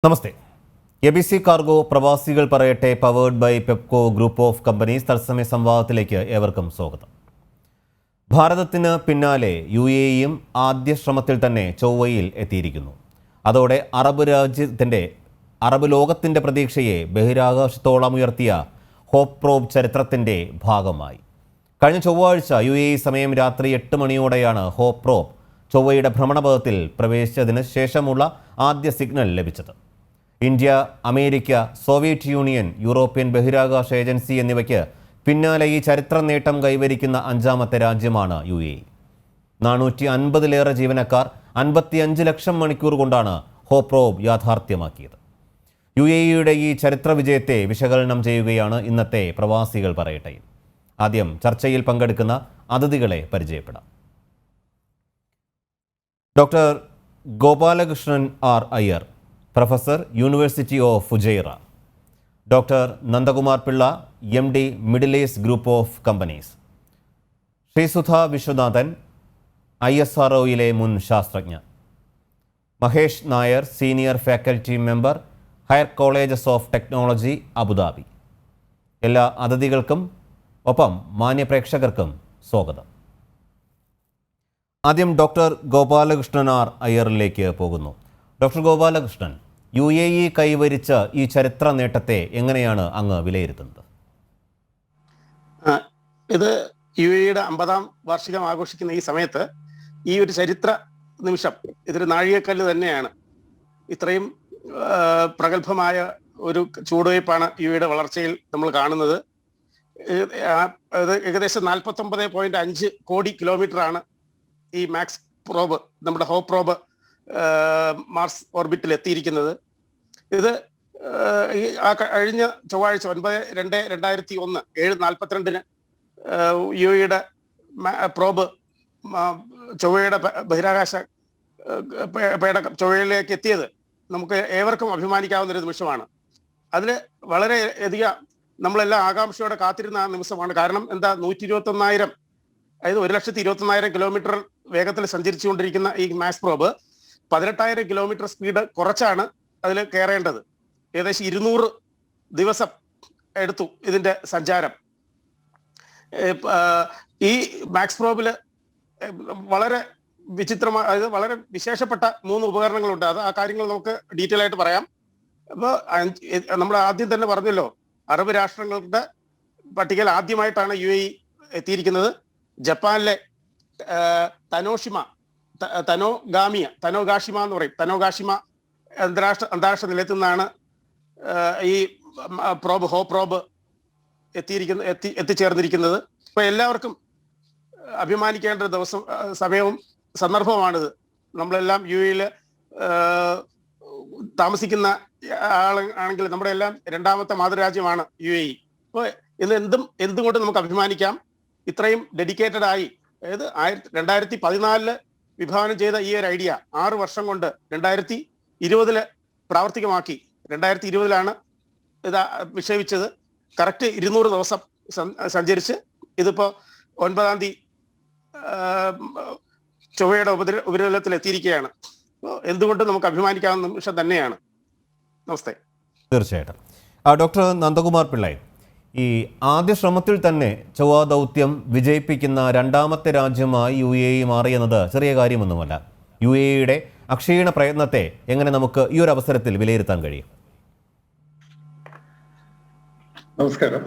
നമസ്തേ. ABC cargo പ്രവാസികൾ പറയട്ടെ powered by Pepco group of companies തത്സമയ സംവാദത്തിലേക്ക് ഏവർക്കും സ്വാഗതം. ഭാരതത്തിന് പിന്നാലെ UAEയും ആദ്യ ശ്രമത്തിൽ തന്നെ ചൊവ്വയിൽ എത്തിയിരിക്കുന്നു. അതോടെ അറബ് ലോകത്തിൻ്റെ പ്രതീക്ഷയെ ബഹിരാകാശത്തോളം ഉയർത്തിയ ഹോപ്പ് പ്രോബ് ചരിത്രത്തിൻ്റെ ഭാഗമായി. കഴിഞ്ഞ ചൊവ്വാഴ്ച UAE സമയം രാത്രി 8 മണിയോടെയാണ് ഹോപ്പ് പ്രോബ് ചൊവ്വയുടെ ഭ്രമണപഥത്തിൽ പ്രവേശിച്ചതിന് ശേഷമുള്ള ആദ്യ സിഗ്നൽ ലഭിച്ചത്. India, America, Soviet union, European ബഹിരാകാശ ഏജൻസി എന്നിവയ്ക്ക് പിന്നാലെ ഈ ചരിത്ര നേട്ടം കൈവരിക്കുന്ന 5ാമത്തെ രാജ്യമാണ് UAE. 450-ലേറെ ജീവനക്കാർ 55 ലക്ഷം മണിക്കൂർ കൊണ്ടാണ് ഹോപ്പ് പ്രോബ് യാഥാർത്ഥ്യമാക്കിയത്. UAEയുടെ ഈ ചരിത്ര വിജയത്തെ വിശകലനം ചെയ്യുകയാണ് ഇന്നത്തെ പ്രവാസികൾ പറയട്ടെയിൽ. ആദ്യം ചർച്ചയിൽ പങ്കെടുക്കുന്ന അതിഥികളെ പരിചയപ്പെടാം. Doctor Gopalakrishnan R Iyer, professor, university of Fujairah. Doctor Nandakumar Pillai, MD, Middle East group of companies. Sreesudha Viswanathan, ISROയിലെ മുൻ ശാസ്ത്രജ്ഞ. Mahesh Nair, senior faculty member, higher colleges of technology, Abu Dhabi. എല്ലാ അതിഥികൾക്കും ഒപ്പം മാന്യപ്രേക്ഷകർക്കും സ്വാഗതം. ആദ്യം ഡോക്ടർ ഗോപാലകൃഷ്ണൻ ആർ അയ്യറിലേക്ക് പോകുന്നു. ഡോക്ടർ ഗോപാലകൃഷ്ണൻ, UAE കൈവരിച്ച ഈ ചരിത്ര നേട്ടത്തെ എങ്ങനെയാണ് അങ്ങ് വിലയിരുത്തുന്നത്? ഇത് UAEയുടെ 50ാം വാർഷികം ആഘോഷിക്കുന്ന ഈ സമയത്ത് ഈ ഒരു ചരിത്ര നിമിഷം ഇതൊരു നാഴികക്കല്ല് തന്നെയാണ്. ഇത്രയും പ്രഗത്ഭമായ ഒരു ചുവടുവയ്പ്പാണ് UAEയുടെ വളർച്ചയിൽ നമ്മൾ കാണുന്നത്. ഏകദേശം 49.5 കോടി കിലോമീറ്ററാണ് ഈ മാക്സ് പ്രോബ്, നമ്മുടെ ഹോപ്പ് പ്രോബ് മാർസ് ഓർബിറ്റിൽ എത്തിയിരിക്കുന്നത്. ഇത് കഴിഞ്ഞ ചൊവ്വാഴ്ച 9/2/2001 7:42 UAEയുടെ പ്രോബ് ചൊവ്വയുടെ ബഹിരാകാശ പേടകം ചൊവ്വയിലേക്ക് എത്തിയത് നമുക്ക് ഏവർക്കും അഭിമാനിക്കാവുന്നൊരു നിമിഷമാണ്. അതിൽ വളരെയധികം നമ്മളെല്ലാം ആകാംക്ഷയോടെ കാത്തിരുന്ന ആ നിമിഷമാണ്. കാരണം എന്താ, 121,000, അതായത് 1,21,000 കിലോമീറ്റർ വേഗത്തിൽ സഞ്ചരിച്ചുകൊണ്ടിരിക്കുന്ന ഈ മാക്സ് പ്രോബ് 18,000 കിലോമീറ്റർ സ്പീഡ് കുറച്ചാണ് അതിൽ കയറേണ്ടത്. ഏകദേശം 200 ദിവസം എടുത്തു ഇതിന്റെ സഞ്ചാരം. ഈ മാക്സ് പ്രോബില് വളരെ വിചിത്രമായ, അതായത് വളരെ വിശേഷപ്പെട്ട 3 ഉപകരണങ്ങളുണ്ട്. ആ കാര്യങ്ങൾ നമുക്ക് ഡീറ്റെയിൽ ആയിട്ട് പറയാം. അപ്പോൾ നമ്മൾ ആദ്യം തന്നെ പറഞ്ഞല്ലോ, അറബ് രാഷ്ട്രങ്ങളുടെ പട്ടികയിൽ ആദ്യമായിട്ടാണ് UAE എത്തിയിരിക്കുന്നത്. ജപ്പാനിലെ തനോഗാഷിമ എന്ന് പറയും, തനോഗാഷിമ അന്താരാഷ്ട്ര നിലയത്തിൽ നിന്നാണ് ഈ പ്രോബ്, ഹോപ്പ് പ്രോബ് എത്തിച്ചേർന്നിരിക്കുന്നത്. അപ്പൊ എല്ലാവർക്കും അഭിമാനിക്കേണ്ട സമയവും സന്ദർഭമാണിത്. നമ്മളെല്ലാം UAEയിൽ താമസിക്കുന്ന ആണെങ്കിൽ നമ്മുടെ എല്ലാം 2ാമത്തെ മാതൃരാജ്യമാണ് UAE. അപ്പോൾ ഇന്ന് എന്തുകൊണ്ട് നമുക്ക് അഭിമാനിക്കാം. ഇത്രയും ഡെഡിക്കേറ്റഡ് ആയി, അതായത് 2014 വിഭാവനം ചെയ്ത ഈ ഒരു ഐഡിയ 6 വർഷം കൊണ്ട് 2020 പ്രാവർത്തികമാക്കി. 2020 ഇത് വിക്ഷേപിച്ചത്. കറക്റ്റ് 200 ദിവസം സഞ്ചരിച്ച് ഇതിപ്പോ 9-ാം തീയതി ചൊവ്വയുടെ ഉപരിതലത്തിൽ എത്തിയിരിക്കുകയാണ്. എന്തുകൊണ്ട് നമുക്ക് അഭിമാനിക്കാവുന്ന നിമിഷം തന്നെയാണ്. നമസ്തേ. തീർച്ചയായിട്ടും. ഡോക്ടർ നന്ദകുമാർ പിള്ളൈ, ഈ ആദ്യ ശ്രമത്തിൽ തന്നെ ചൊവ്വ ദൗത്യം വിജയിപ്പിക്കുന്ന 2ാമത്തെ രാജ്യമായി UAE മാറിയെന്നത് ചെറിയ കാര്യമൊന്നുമല്ല. UAEയുടെ അക്ഷീണ പ്രയത്നത്തെ എങ്ങനെ നമുക്ക് ഈ ഒരു അവസരത്തിൽ വിലയിരുത്താൻ കഴിയും? നമസ്കാരം.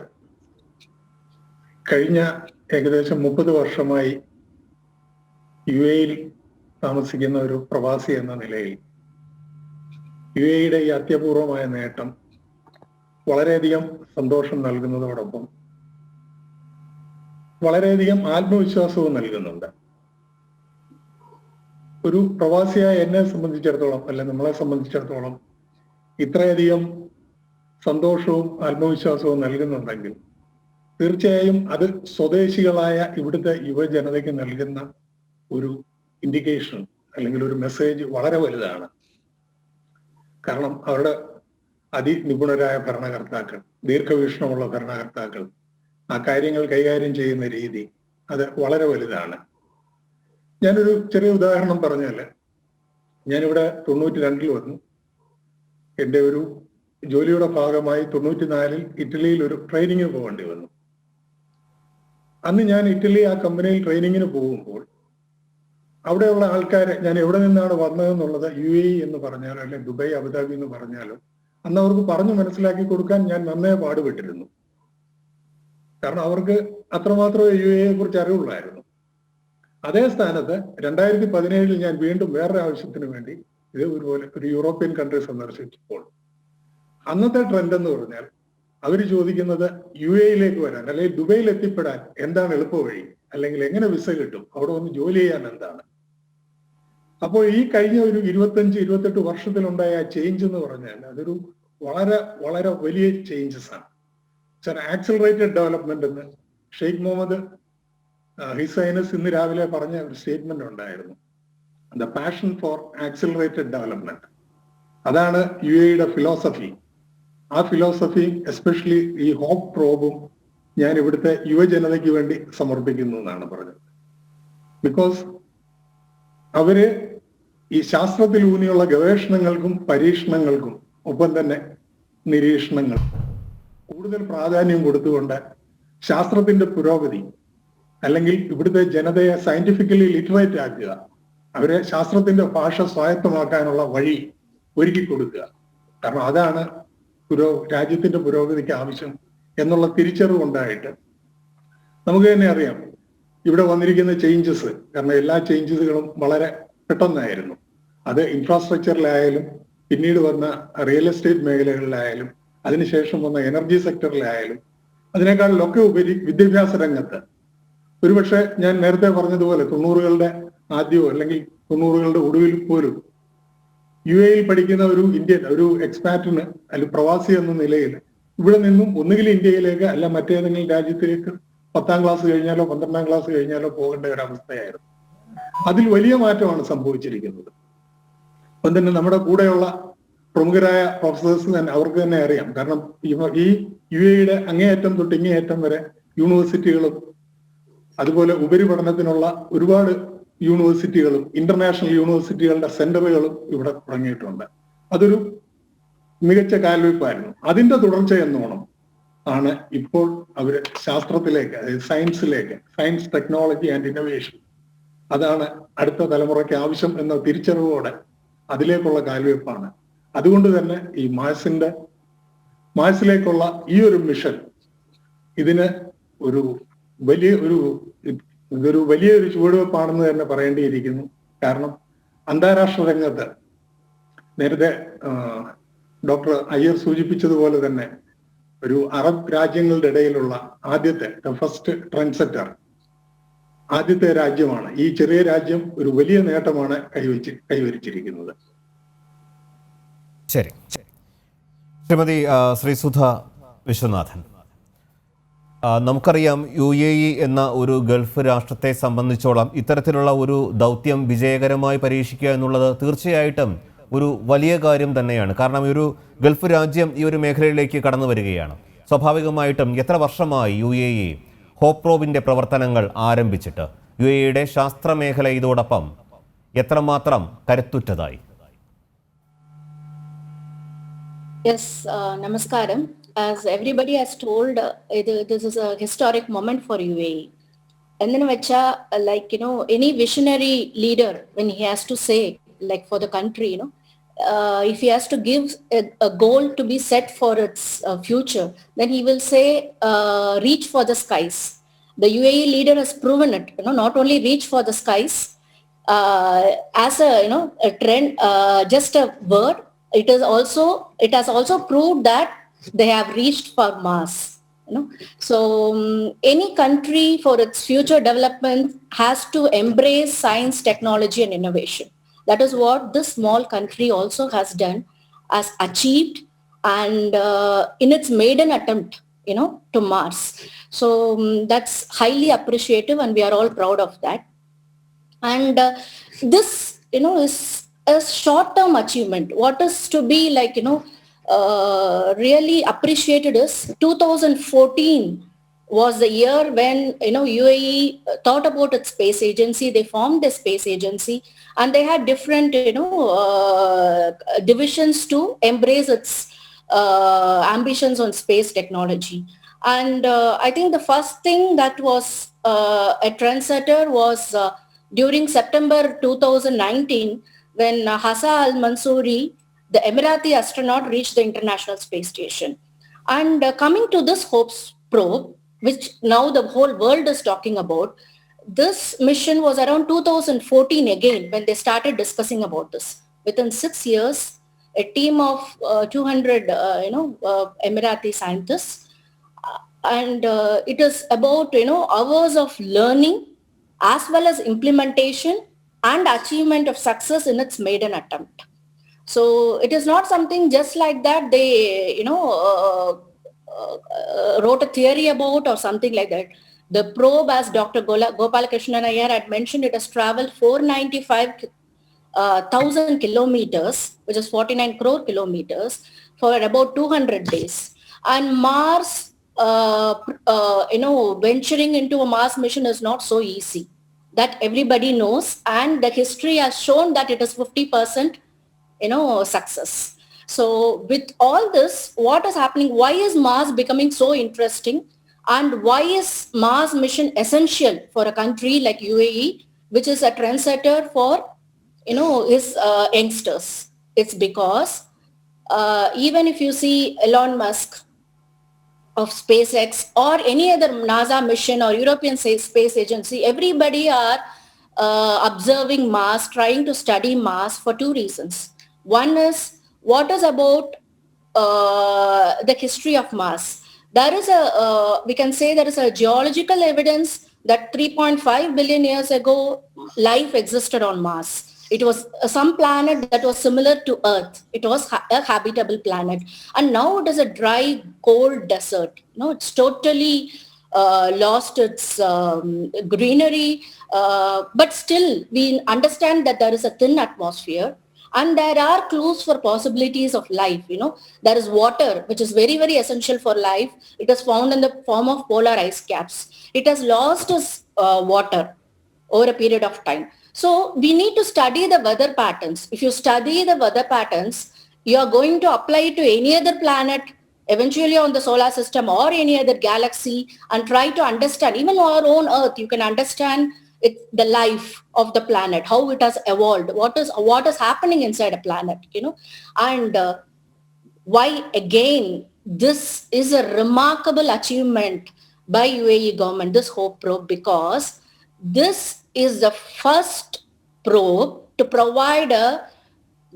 കഴിഞ്ഞ ഏകദേശം 30 വർഷമായി UAEയിൽ താമസിക്കുന്ന ഒരു പ്രവാസി എന്ന നിലയിൽ UAEയുടെ ഈ അത്യപൂർവമായ നേട്ടം വളരെയധികം സന്തോഷം നൽകുന്നതോടൊപ്പം വളരെയധികം ആത്മവിശ്വാസവും നൽകുന്നുണ്ട്. ഒരു പ്രവാസിയായ എന്നെ സംബന്ധിച്ചിടത്തോളം, അല്ലെ നമ്മളെ സംബന്ധിച്ചിടത്തോളം, ഇത്രയധികം സന്തോഷവും ആത്മവിശ്വാസവും നൽകുന്നുണ്ടെങ്കിൽ തീർച്ചയായും അത് സ്വദേശികളായ ഇവിടുത്തെ യുവജനതയ്ക്ക് നൽകുന്ന ഒരു ഇൻഡിക്കേഷൻ അല്ലെങ്കിൽ ഒരു മെസ്സേജ് വളരെ വലുതാണ്. കാരണം അവരുടെ അതിനിപുണരായ ഭരണകർത്താക്കൾ, ദീർഘവീക്ഷണമുള്ള ഭരണകർത്താക്കൾ ആ കാര്യങ്ങൾ കൈകാര്യം ചെയ്യുന്ന രീതി അത് വളരെ വലുതാണ്. ഞാനൊരു ചെറിയ ഉദാഹരണം പറഞ്ഞാൽ, ഞാനിവിടെ 92 വന്നു. എൻ്റെ ഒരു ജോലിയുടെ ഭാഗമായി 94 ഇറ്റലിയിൽ ഒരു ട്രെയിനിങ്ങിന് പോകേണ്ടി വന്നു. അന്ന് ഞാൻ ഇറ്റലി ആ കമ്പനിയിൽ ട്രെയിനിങ്ങിന് പോകുമ്പോൾ അവിടെയുള്ള ആൾക്കാരെ, ഞാൻ എവിടെ നിന്നാണ് വന്നതെന്നുള്ളത് UAE എന്ന് പറഞ്ഞാലോ അല്ലെങ്കിൽ ദുബായ്, അബുദാബി എന്ന് പറഞ്ഞാലോ അന്ന് അവർക്ക് പറഞ്ഞു മനസ്സിലാക്കി കൊടുക്കാൻ ഞാൻ നന്നേ പാടുപെട്ടിരുന്നു. കാരണം അവർക്ക് അത്രമാത്രം UAE കുറിച്ച് അറിവുള്ളായിരുന്നു. അതേ സ്ഥാനത്ത് 2017 ഞാൻ വീണ്ടും വേറൊരു ആവശ്യത്തിന് വേണ്ടി ഇതുപോലെ ഒരു യൂറോപ്യൻ കൺട്രി സന്ദർശിച്ചപ്പോൾ അന്നത്തെ ട്രെൻഡ് എന്ന് പറഞ്ഞാൽ അവർ ചോദിക്കുന്നത് UAE വരാൻ അല്ലെങ്കിൽ ദുബൈയിൽ എത്തിപ്പെടാൻ എന്താണ് എളുപ്പ വഴി, അല്ലെങ്കിൽ എങ്ങനെ വിസ കിട്ടും, അവിടെ വന്ന് ജോലി ചെയ്യാൻ എന്താണ്. അപ്പോൾ ഈ കഴിഞ്ഞ ഒരു 25-28 വർഷത്തിലുണ്ടായ ചേഞ്ച് എന്ന് പറഞ്ഞാൽ അതൊരു വളരെ വളരെ വലിയ ചേഞ്ചസ് ആണ്. ആക്സിലറേറ്റഡ് ഡെവലപ്മെന്റ് എന്ന് ഷെയ്ഖ് മുഹമ്മദ് ഹിസ് ഹൈനസ് ഇന്ന് രാവിലെ പറഞ്ഞ ഒരു സ്റ്റേറ്റ്മെന്റ് ഉണ്ടായിരുന്നു. The passion for accelerated development, അതാണ് UAE ഫിലോസഫി. ആ ഫിലോസഫി എസ്പെഷ്യലി ഈ ഹോപ്പ് പ്രോബും ഞാൻ ഇവിടുത്തെ യുവജനതയ്ക്ക് വേണ്ടി സമർപ്പിക്കുന്നു എന്നാണ് പറഞ്ഞത്. ബിക്കോസ് അവര് ഈ ശാസ്ത്രത്തിലൂന്നിയുള്ള ഗവേഷണങ്ങൾക്കും പരീക്ഷണങ്ങൾക്കും ഒപ്പം തന്നെ നിരീക്ഷണങ്ങൾ കൂടുതൽ പ്രാധാന്യം കൊടുത്തുകൊണ്ട് ശാസ്ത്രത്തിന്റെ പുരോഗതി, അല്ലെങ്കിൽ ഇവിടുത്തെ ജനതയെ സയന്റിഫിക്കലി ലിറ്ററേറ്റ് ആക്കുക, അവരെ ശാസ്ത്രത്തിന്റെ ഭാഷ സ്വായത്തമാക്കാനുള്ള വഴി ഒരുക്കി കൊടുക്കുക. കാരണം അതാണ് രാജ്യത്തിന്റെ പുരോഗതിക്ക് ആവശ്യം എന്നുള്ള തിരിച്ചറിവുണ്ടായിട്ട് നമുക്ക് തന്നെ അറിയാം ഇവിടെ വന്നിരിക്കുന്ന ചേഞ്ചസ്. കാരണം എല്ലാ ചേഞ്ചസുകളും വളരെ പെട്ടെന്നായിരുന്നു. അത് ഇൻഫ്രാസ്ട്രക്ചറിലായാലും പിന്നീട് വന്ന റിയൽ എസ്റ്റേറ്റ് മേഖലകളിലായാലും അതിനുശേഷം വന്ന എനർജി സെക്ടറിലായാലും അതിനേക്കാളിലൊക്കെ ഉപരി വിദ്യാഭ്യാസ രംഗത്ത്. ഒരുപക്ഷെ ഞാൻ നേരത്തെ പറഞ്ഞതുപോലെ 90കളുടെ ആദ്യമോ അല്ലെങ്കിൽ 90കളുടെ ഒടുവിൽ പോലും UAE പഠിക്കുന്ന ഒരു ഇന്ത്യൻ, ഒരു എക്സ്പാറ്റിന് അല്ലെങ്കിൽ പ്രവാസി എന്ന നിലയിൽ ഇവിടെ നിന്നും ഒന്നുകിൽ ഇന്ത്യയിലേക്ക് അല്ല മറ്റേതെങ്കിലും രാജ്യത്തിലേക്ക് 10ാം ക്ലാസ് കഴിഞ്ഞാലോ 12ാം ക്ലാസ് കഴിഞ്ഞാലോ പോകേണ്ട ഒരു അവസ്ഥയായിരുന്നു. അതിൽ വലിയ മാറ്റമാണ് സംഭവിച്ചിരിക്കുന്നത്. അപ്പം തന്നെ നമ്മുടെ കൂടെയുള്ള പ്രമുഖരായ പ്രൊഫസേഴ്സ് തന്നെ അവർക്ക് തന്നെ അറിയാം. കാരണം ഈ UAE അങ്ങേയറ്റം തൊട്ട് ഇങ്ങേയറ്റം വരെ യൂണിവേഴ്സിറ്റികളും അതുപോലെ ഉപരിപഠനത്തിനുള്ള ഒരുപാട് യൂണിവേഴ്സിറ്റികളും ഇന്റർനാഷണൽ യൂണിവേഴ്സിറ്റികളുടെ സെന്ററുകളും ഇവിടെ തുടങ്ങിയിട്ടുണ്ട്. അതൊരു മികച്ച കാൽവയ്പായിരുന്നു. അതിന്റെ തുടർച്ച എന്നോണം ആണ് ഇപ്പോൾ അവര് ശാസ്ത്രത്തിലേക്ക്, അതായത് സയൻസിലേക്ക്, സയൻസ് ടെക്നോളജി ആൻഡ് ഇന്നോവേഷൻ, അതാണ് അടുത്ത തലമുറയ്ക്ക് ആവശ്യം എന്ന തിരിച്ചറിവോടെ അതിലേക്കുള്ള കാൽവയ്പാണ്. അതുകൊണ്ട് തന്നെ ഈ മാഴ്സിലേക്കുള്ള ഈ ഒരു മിഷൻ ഇതിന് ഇതൊരു വലിയൊരു ചുവടുവെപ്പാണെന്ന് തന്നെ പറയേണ്ടിയിരിക്കുന്നു. കാരണം അന്താരാഷ്ട്ര രംഗത്ത് നേരത്തെ ഡോക്ടർ അയ്യർ സൂചിപ്പിച്ചതുപോലെ തന്നെ ഒരു അറബ് രാജ്യങ്ങളുടെ ഇടയിലുള്ള ആദ്യത്തെ ഫസ്റ്റ് ട്രെൻഡ് സെറ്റർ, ആദ്യത്തെ രാജ്യമാണ്. ഈ ചെറിയ രാജ്യം ഒരു വലിയ നേട്ടമാണ് കൈവരിച്ചിരിക്കുന്നത്. ശരി. ശ്രീമതി ശ്രീസുധ വിശ്വനാഥൻ, നമുക്കറിയാം UAE എന്ന ഒരു ഗൾഫ് രാഷ്ട്രത്തെ സംബന്ധിച്ചോളം ഇത്തരത്തിലുള്ള ഒരു ദൗത്യം വിജയകരമായി പരീക്ഷിക്കുക എന്നുള്ളത് തീർച്ചയായിട്ടും ഒരു വലിയ കാര്യം തന്നെയാണ്. കാരണം ഒരു ഗൾഫ് രാജ്യം ഈ ഒരു മേഖലയിലേക്ക് കടന്നു വരികയാണ്. സ്വാഭാവികമായിട്ടും എത്ര വർഷമായി UAE ഹോപ്പ് പ്രോബിൻ്റെ പ്രവർത്തനങ്ങൾ ആരംഭിച്ചിട്ട്? UAEയുടെ ശാസ്ത്രമേഖല ഇതോടൊപ്പം എത്രമാത്രം കരുത്തുറ്റതായി? Yes, Namaskaram. As everybody has told, this is a historic moment for UAE. And then, like, any visionary leader, when he has to say, like for the country, if he has to give a goal to be set for its future, then he will say, reach for the skies. The UAE leader has proven it, not only reach for the skies as a trend, just a word. It has also proved that they have reached for Mars. So any country for its future development has to embrace science, technology, and innovation. That is what this small country also has done, has achieved, and in its maiden attempt, to Mars. So that's highly appreciative, and we are all proud of that. And this, is a short-term achievement. What is to be like, really appreciated is 2014, was the year when, UAE thought about its space agency. They formed a space agency, and they had different, divisions to embrace its ambitions on space technology. And I think the first thing that was a trendsetter was during September 2019, when Hassa Al-Mansouri, the Emirati astronaut, reached the International Space Station. And coming to this HOPES probe, which now the whole world is talking about, this mission was around 2014 again when they started discussing about this. Within 6 years, a team of 200, Emirati scientists, and it is about, hours of learning as well as implementation and achievement of success in its maiden attempt. So it is not something just like that they, wrote a theory about or something like that. The probe, as Dr. Gopalakrishnan Iyer had mentioned, it has traveled 495,000 kilometers, which is 49 crore kilometers, for about 200 days. And Mars, venturing into a Mars mission is not so easy. That everybody knows, and the history has shown that it is 50%, success. So with all this, what is happening? Why is Mars becoming so interesting? And why is Mars mission essential for a country like UAE, which is a trendsetter for, his youngsters? It's because even if you see Elon Musk of SpaceX or any other NASA mission or European Space Agency, everybody are observing Mars, trying to study Mars for two reasons. One is, what is about the history of Mars? There is we can say there is a geological evidence that 3.5 billion years ago, life existed on Mars. It was some planet that was similar to Earth. It was a habitable planet. And now it is a dry, cold desert. It's totally lost its greenery. But still, we understand that there is a thin atmosphere. And there are clues for possibilities of life. There is water, which is very, very essential for life. It is found in the form of polar ice caps. It has lost its water over a period of time. So we need to study the weather patterns. If you study the weather patterns, you are going to apply it to any other planet, eventually on the solar system or any other galaxy, and try to understand, even our own Earth, you can understand the life of the planet, how it has evolved, what is happening inside a planet, and why again this is a remarkable achievement by UAE government, this HOPE probe, because this is the first probe to provide a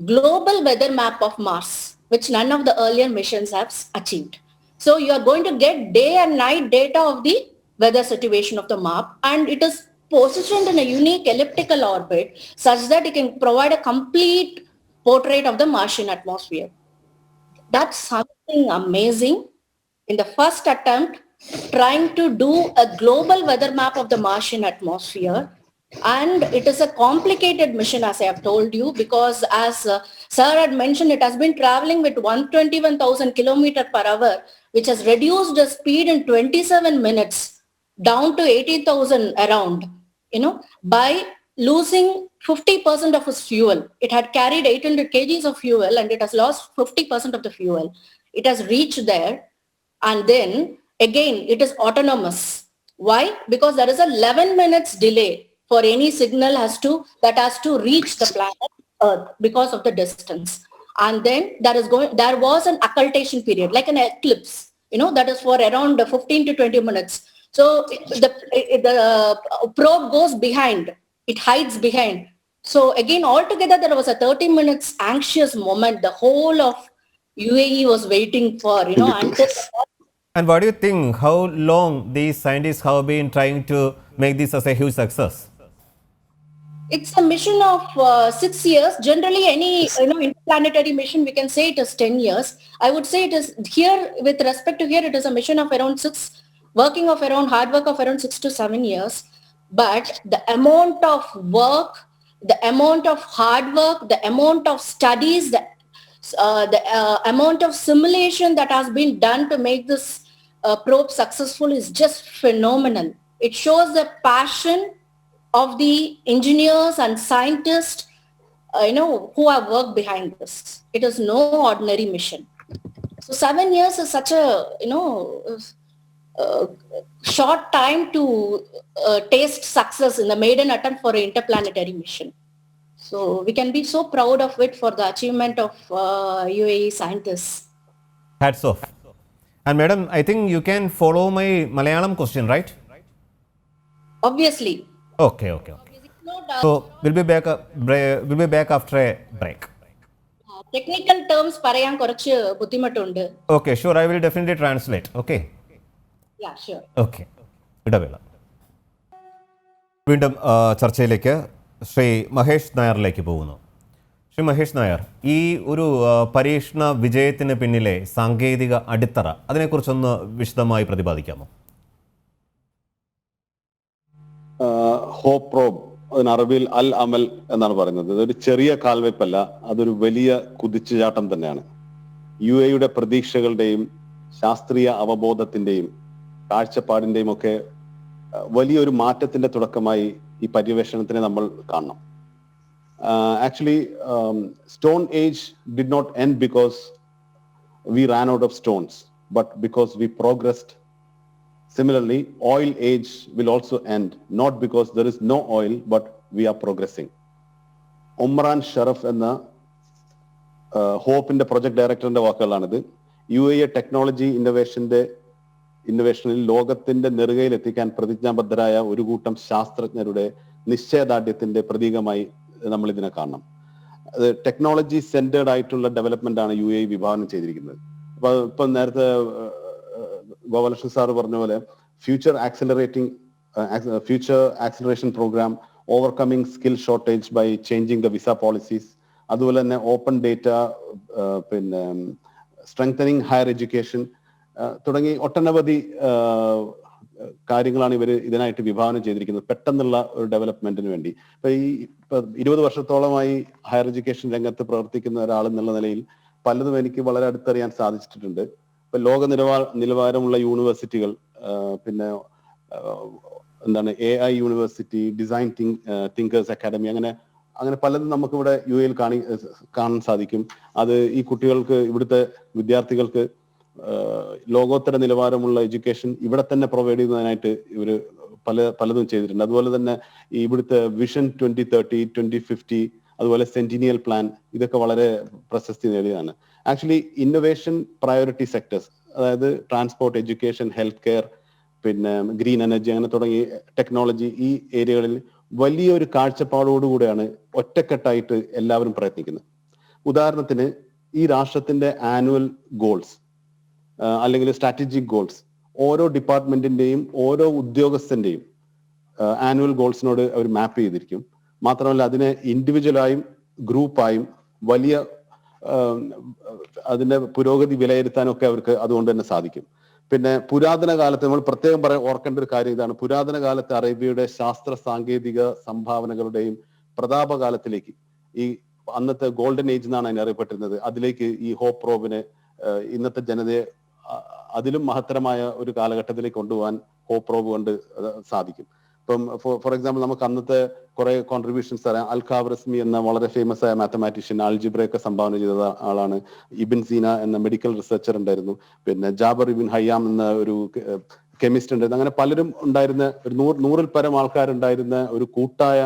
global weather map of Mars, which none of the earlier missions have achieved. So you are going to get day and night data of the weather situation of the map, and it is positioned in a unique elliptical orbit such that it can provide a complete portrait of the Martian atmosphere. That's something amazing. In the first attempt, trying to do a global weather map of the Martian atmosphere. And it is a complicated mission, as I have told you, because as Sir had mentioned, it has been traveling with 121,000 kilometers per hour, which has reduced the speed in 27 minutes down to 18,000 around, by losing 50% of its fuel. It had carried 800 kgs of fuel and it has lost 50% of the fuel. It has reached there, and then again, it is autonomous. Why? Because there is a 11 minutes delay for any signal that has to reach the planet Earth because of the distance. And then there was an occultation period, like an eclipse, that is for around 15 to 20 minutes. So the probe goes behind, it hides behind. So again, altogether, there was a 30 minutes anxious moment. The whole of UAE was waiting for, until. And what do you think? How long these scientists have been trying to make this as a huge success? It's a mission of 6 years. Generally, any interplanetary mission, we can say it is 10 years. I would say it is here, with respect to here, it is a mission of around hard work of around 6 to 7 years. But the amount of work, the amount of hard work, the amount of studies, the amount of simulation that has been done to make this probe successful is just phenomenal. It shows the passion of the engineers and scientists, who have worked behind this. It is no ordinary mission. So 7 years is such a, uh, short time to taste success in the maiden attempt for an interplanetary mission. So we can be so proud of it for the achievement of UAE scientists. Hats off. And madam, I think you can follow my Malayalam question, right? Obviously. Okay. So we'll be back after a break. Technical terms പറയാൻ കുറച്ച് ബുദ്ധിമുട്ടുണ്ട്. Okay, sure. I will definitely translate. Okay. Yeah, sure. Okay. ഇടവേള. വീണ്ടും ചർച്ചയിലേക്ക് ശ്രീ മഹേഷ് നായറിലേക്ക് പോകുന്നു. ശ്രീ മഹേഷ് നായർ, ഈ ഒരു പരീക്ഷണ വിജയത്തിന് പിന്നിലെ സാങ്കേതിക അടിത്തറ അതിനെക്കുറിച്ചൊന്ന് വിശദമായി പ്രതിപാദിക്കാമോ? ഹോപ്പ് പ്രോബ്, അതിന് അറബിയിൽ അൽ അമൽ എന്നാണ് പറയുന്നത്. ഇതൊരു ചെറിയ കാൽവെപ്പല്ല, അതൊരു വലിയ കുതിച്ചുചാട്ടം തന്നെയാണ്. UAEയുടെ പ്രതീക്ഷകളുടെയും ശാസ്ത്രീയ അവബോധത്തിന്റെയും കാഴ്ചപ്പാടിന്റെയും ഒക്കെ വലിയൊരു മാറ്റത്തിന്റെ തുടക്കമായി ഈ പര്യവേഷണത്തിനെ നമ്മൾ കാണണം. Actually, Stone Age did not end because we ran out of stones, but because we progressed. Similarly, oil age will also end, not because there is no oil, but we are progressing. Omran Sharaf എന്ന ഹോപ്പിന്റെ project ഡയറക്ടറിന്റെ വാക്കുകളാണിത്. UAE technology ഇന്നോവേഷനിൽ ലോകത്തിന്റെ നെറുകയിൽ എത്തിക്കാൻ പ്രതിജ്ഞാബദ്ധരായ ഒരു കൂട്ടം ശാസ്ത്രജ്ഞരുടെ നിശ്ചയദാർഢ്യത്തിന്റെ പ്രതീകമായി നമ്മൾ ഇതിനെ കാണണം. അത് ടെക്നോളജി സെന്റേർഡ് ആയിട്ടുള്ള ഡെവലപ്മെന്റ് ആണ് UAE വിഭാവനം ചെയ്തിരിക്കുന്നത്. അപ്പൊ ഇപ്പൊ നേരത്തെ ഗോപാലകൃഷ്ണൻ സാർ പറഞ്ഞ പോലെ future acceleration program, overcoming skill shortage by changing the visa policies, അതുപോലെ തന്നെ ഓപ്പൺ ഡേറ്റ, പിന്നെ സ്ട്രെങ്തനിങ് ഹയർ എഡ്യൂക്കേഷൻ തുടങ്ങി ഒട്ടനവധി കാര്യങ്ങളാണ് ഇവർ ഇതിനായിട്ട് വിഭാവനം ചെയ്തിരിക്കുന്നത് പെട്ടെന്നുള്ള ഒരു ഡെവലപ്മെന്റിന് വേണ്ടി. ഇപ്പൊ 20 വർഷത്തോളമായി ഹയർ എഡ്യൂക്കേഷൻ രംഗത്ത് പ്രവർത്തിക്കുന്ന ഒരാൾ എന്നുള്ള നിലയിൽ പലതും എനിക്ക് വളരെ അടുത്തറിയാൻ സാധിച്ചിട്ടുണ്ട്. ഇപ്പൊ ലോക നിലവാരമുള്ള യൂണിവേഴ്സിറ്റികൾ, പിന്നെ എന്താണ് AI university, design thinkers academy, അങ്ങനെ പലതും നമുക്കിവിടെ UAEയിൽ കാണാൻ സാധിക്കും. അത് ഈ കുട്ടികൾക്ക്, ഇവിടുത്തെ വിദ്യാർത്ഥികൾക്ക് ലോകോത്തര നിലവാരമുള്ള എഡ്യൂക്കേഷൻ ഇവിടെ തന്നെ പ്രൊവൈഡ് ചെയ്യുന്നതിനായിട്ട് ഇവര് പലതും ചെയ്തിട്ടുണ്ട്. അതുപോലെ തന്നെ ഇവിടുത്തെ വിഷൻ 2030, 2050, അതുപോലെ സെന്റിനിയൽ പ്ലാൻ, ഇതൊക്കെ വളരെ പ്രശസ്തി നേടിയതാണ്. ആക്ച്വലി ഇന്നോവേഷൻ പ്രയോറിറ്റി സെക്ടേഴ്സ്, അതായത് ട്രാൻസ്പോർട്ട്, എഡ്യൂക്കേഷൻ, ഹെൽത്ത് കെയർ, പിന്നെ ഗ്രീൻ എനർജി, അങ്ങനെ തുടങ്ങി ടെക്നോളജി, ഈ ഏരിയകളിൽ വലിയൊരു കാഴ്ചപ്പാടോടുകൂടെയാണ് ഒറ്റക്കെട്ടായിട്ട് എല്ലാവരും പ്രയത്നിക്കുന്നത്. ഉദാഹരണത്തിന് ഈ രാഷ്ട്രത്തിന്റെ ആനുവൽ ഗോൾസ് അല്ലെങ്കിൽ സ്ട്രാറ്റജിക് ഗോൾസ് ഓരോ ഡിപ്പാർട്ട്മെന്റിന്റെയും ഓരോ ഉദ്യോഗസ്ഥന്റെയും ആനുവൽ ഗോൾസിനോട് അവർ മാപ്പ് ചെയ്തിരിക്കും. മാത്രമല്ല അതിനെ ഇൻഡിവിജ്വലായും ഗ്രൂപ്പായും വലിയ അതിന്റെ പുരോഗതി വിലയിരുത്താനൊക്കെ അവർക്ക് അതുകൊണ്ട് തന്നെ സാധിക്കും. പിന്നെ പുരാതന കാലത്ത് നമ്മൾ പ്രത്യേകം ഓർക്കേണ്ട ഒരു കാര്യം ഇതാണ്. പുരാതന കാലത്ത് അറേബ്യയുടെ ശാസ്ത്ര സാങ്കേതിക സംഭാവനകളുടെയും പ്രതാപകാലത്തിലേക്ക്, ഈ അന്നത്തെ ഗോൾഡൻ ഏജ് എന്നാണ് അതിനറിയപ്പെട്ടിരുന്നത്, അതിലേക്ക് ഈ ഹോപ്പ് പ്രോബിനെ, ഇന്നത്തെ ജനതയെ അതിലും മഹത്തരമായ ഒരു കാലഘട്ടത്തിലേക്ക് കൊണ്ടുപോകാൻ ഹോപ്പ് പ്രോബ് കൊണ്ട് സാധിക്കും. ഇപ്പം ഫോർ എക്സാമ്പിൾ നമുക്ക് അന്നത്തെ കുറെ കോൺട്രിബ്യൂഷൻസ് തരാം. അൽഖാബ്രസ്മി എന്ന വളരെ ഫേമസ് ആയ മാത്തമാറ്റീഷ്യൻ, ആൽജിബ്രയൊക്കെ സംഭാവന ചെയ്ത ആളാണ്. ഇബിൻ സീന എന്ന മെഡിക്കൽ റിസർച്ചർ ഉണ്ടായിരുന്നു. പിന്നെ ജാബർ ഇബിൻ ഹയ്യാം എന്ന ഒരു കെമിസ്റ്റ് ഉണ്ടായിരുന്നു. അങ്ങനെ പലരും ഉണ്ടായിരുന്ന ഒരു 100-ൽ പരം ആൾക്കാരുണ്ടായിരുന്ന ഒരു കൂട്ടായ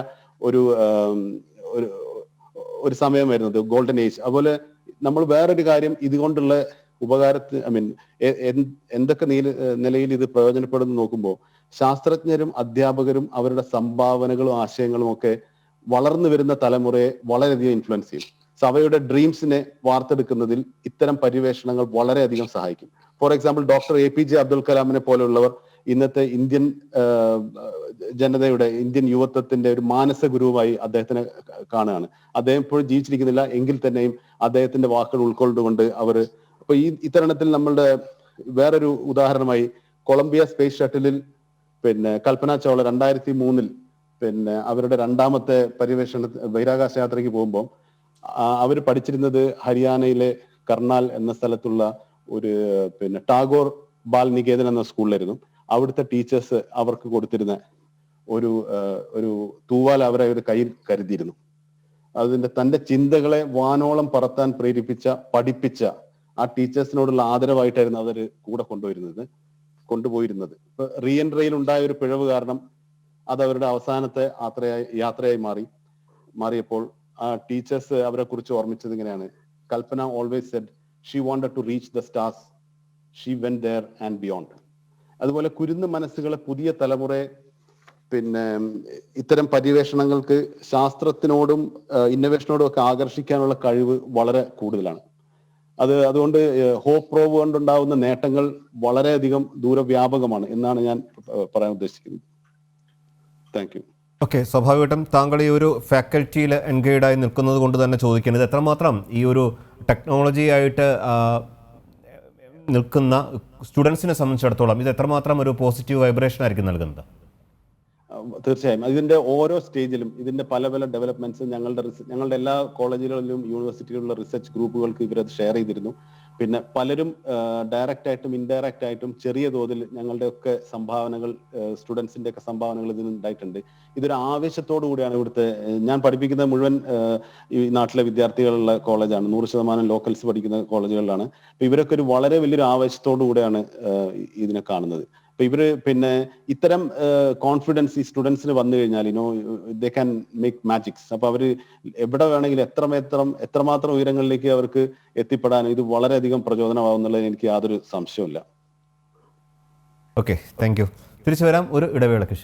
ഒരു സമയമായിരുന്നു ഗോൾഡൻ ഏജ്. അതുപോലെ നമ്മൾ വേറൊരു കാര്യം ഇതുകൊണ്ടുള്ള ഉപകാരത്തിന് എന്തൊക്കെ നിലയിൽ ഇത് പ്രയോജനപ്പെടുന്നു നോക്കുമ്പോൾ, ശാസ്ത്രജ്ഞരും അധ്യാപകരും അവരുടെ സംഭാവനകളും ആശയങ്ങളും ഒക്കെ വളർന്നു വരുന്ന തലമുറയെ വളരെയധികം ഇൻഫ്ലുവൻസ് ചെയ്യും. അവയുടെ ഡ്രീംസിനെ വാർത്തെടുക്കുന്നതിൽ ഇത്തരം പര്യവേഷണങ്ങൾ വളരെയധികം സഹായിക്കും. For example doctor APJ Abdul കലാമിനെ പോലെയുള്ളവർ ഇന്നത്തെ ഇന്ത്യൻ ജനതയുടെ, ഇന്ത്യൻ യുവത്വത്തിന്റെ ഒരു മാനസ ഗുരുവായി അദ്ദേഹത്തിനെ കാണുകയാണ്. അദ്ദേഹം ഇപ്പോഴും ജീവിച്ചിരിക്കുന്നില്ല എങ്കിൽ തന്നെയും അദ്ദേഹത്തിന്റെ വാക്കുകൾ ഉൾക്കൊണ്ടുകൊണ്ട് അവർ അപ്പൊ ഇത്തരണത്തിൽ നമ്മളുടെ വേറൊരു ഉദാഹരണമായി കൊളംബിയ സ്പേസ് ഷട്ടിലിൽ പിന്നെ കൽപ്പന ചൗള 2003 പിന്നെ അവരുടെ രണ്ടാമത്തെ പര്യവേഷണ ബഹിരാകാശ യാത്രയ്ക്ക് പോകുമ്പോൾ അവർ പഠിച്ചിരുന്നത് ഹരിയാനയിലെ കർണാൽ എന്ന സ്ഥലത്തുള്ള ഒരു പിന്നെ ടാഗോർ ബാൽനികേതൻ എന്ന സ്കൂളിലായിരുന്നു. അവിടുത്തെ ടീച്ചേഴ്സ് അവർക്ക് കൊടുത്തിരുന്ന ഒരു തൂവാൽ അവരെ ഒരു കയ്യിൽ കരുതിയിരുന്നു. തന്റെ ചിന്തകളെ വാനോളം പറത്താൻ പ്രേരിപ്പിച്ച, പഠിപ്പിച്ച ആ ടീച്ചേഴ്സിനോടുള്ള ആദരവായിട്ടായിരുന്നു അവർ കൂടെ കൊണ്ടുപോയിരുന്നത്. ഇപ്പൊ റീ എൻട്രിയിൽ ഉണ്ടായ ഒരു പിഴവ് കാരണം അത് അവരുടെ അവസാനത്തെ യാത്രയായി മാറിയപ്പോൾ ആ ടീച്ചേഴ്സ് അവരെ കുറിച്ച് ഓർമ്മിച്ചത് ഇങ്ങനെയാണ്: Kalpana always said she wanted to reach the stars, she went there and beyond. അതുപോലെ കുരുന്ന് മനസ്സുകളെ, പുതിയ തലമുറയെ ഇത്തരം പര്യവേഷണങ്ങൾക്ക്, ശാസ്ത്രത്തിനോടും ഇന്നോവേഷനോടും ഒക്കെ ആകർഷിക്കാനുള്ള കഴിവ് വളരെ കൂടുതലാണ്. അതുകൊണ്ട് ഹോപ്പ് പ്രോബ് കൊണ്ടുണ്ടാവുന്ന നേട്ടങ്ങൾ വളരെയധികം ദൂരവ്യാപകമാണ് എന്നാണ് ഞാൻ പറയാൻ ഉദ്ദേശിക്കുന്നത്. Thank you. ഓക്കെ, സ്വാഭാവികമായിട്ടും താങ്കൾ ഈ ഒരു ഫാക്കൽറ്റിയിൽ എൻഗേജായി നിൽക്കുന്നത് കൊണ്ട് തന്നെ ചോദിക്കുന്നത്, എത്രമാത്രം ഈ ഒരു ടെക്നോളജി ആയിട്ട് നിൽക്കുന്ന സ്റ്റുഡൻസിനെ സംബന്ധിച്ചിടത്തോളം ഇത് എത്രമാത്രം ഒരു പോസിറ്റീവ് വൈബ്രേഷൻ ആയിരിക്കും നൽകുന്നത്? തീർച്ചയായും ഇതിന്റെ ഓരോ സ്റ്റേജിലും ഇതിന്റെ പല പല ഡെവലപ്മെന്റ്സ് ഞങ്ങളുടെ എല്ലാ കോളേജുകളിലും യൂണിവേഴ്സിറ്റികളിലുള്ള റിസർച്ച് ഗ്രൂപ്പുകൾക്ക് ഇവരത് ഷെയർ ചെയ്തിരുന്നു. പിന്നെ പലരും ഡയറക്റ്റ് ആയിട്ടും ഇൻഡയറക്റ്റ് ആയിട്ടും ചെറിയ തോതിൽ ഞങ്ങളുടെ ഒക്കെ സംഭാവനകൾ, സ്റ്റുഡൻസിന്റെ ഒക്കെ സംഭാവനകൾ ഇതിന് ഉണ്ടായിട്ടുണ്ട്. ഇതൊരു ആവേശത്തോടു കൂടിയാണ് ഞാൻ പഠിപ്പിക്കുന്നത് മുഴുവൻ ഈ നാട്ടിലെ വിദ്യാർത്ഥികളുള്ള കോളേജാണ്. 100% ലോക്കൽസ് പഠിക്കുന്ന കോളേജുകളിലാണ്. അപ്പൊ ഇവരൊക്കെ ഒരു വളരെ വലിയൊരു ആവേശത്തോടു കൂടിയാണ് ഇതിനെ കാണുന്നത്. അപ്പൊ ഇവര് ഇത്തരം കോൺഫിഡൻസ് ഈ സ്റ്റുഡൻസിന് വന്നു കഴിഞ്ഞാൽ ദേ ക്യാൻ മേക്ക് മാജിക്സ്. അപ്പൊ അവര് എവിടെ വേണമെങ്കിലും എത്രമാത്രം ഉയരങ്ങളിലേക്ക് അവർക്ക് എത്തിപ്പെടാൻ ഇത് വളരെയധികം പ്രചോദനമാവുന്നുള്ളതിന് എനിക്ക് യാതൊരു സംശയമില്ല. Okay, thank you. തിരിച്ചു വരാം ഒരു ഇടവേളയ്ക്ക് ശേഷം.